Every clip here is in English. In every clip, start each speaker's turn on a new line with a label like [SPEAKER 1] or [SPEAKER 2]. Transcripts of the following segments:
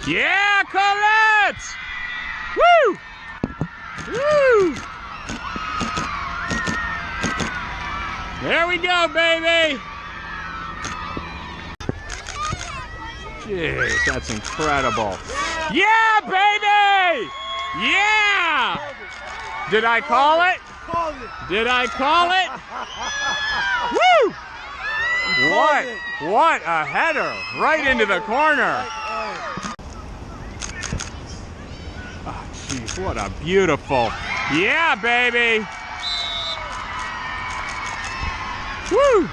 [SPEAKER 1] Yeah, Colette! Woo! Woo! There we go, baby! Jeez, that's incredible. Yeah, baby! Yeah! Did I call it? Did I call it? Woo! What a header! Right into the corner. Oh, jeez, what a beautiful. Yeah, baby! Woo!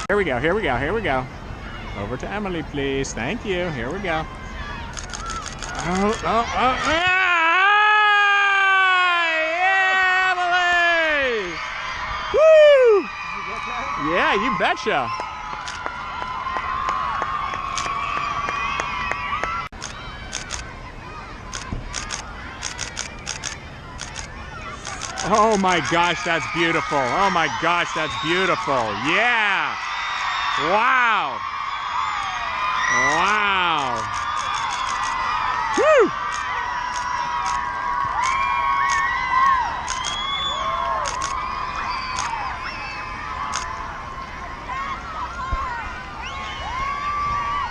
[SPEAKER 1] Here we go, here we go, here we go. Over to Emily, please. Thank you. Here we go. Oh, yeah, Emily! Woo! Yeah, you betcha. Oh my gosh, that's beautiful. Oh my gosh, that's beautiful. Yeah. Wow. Wow.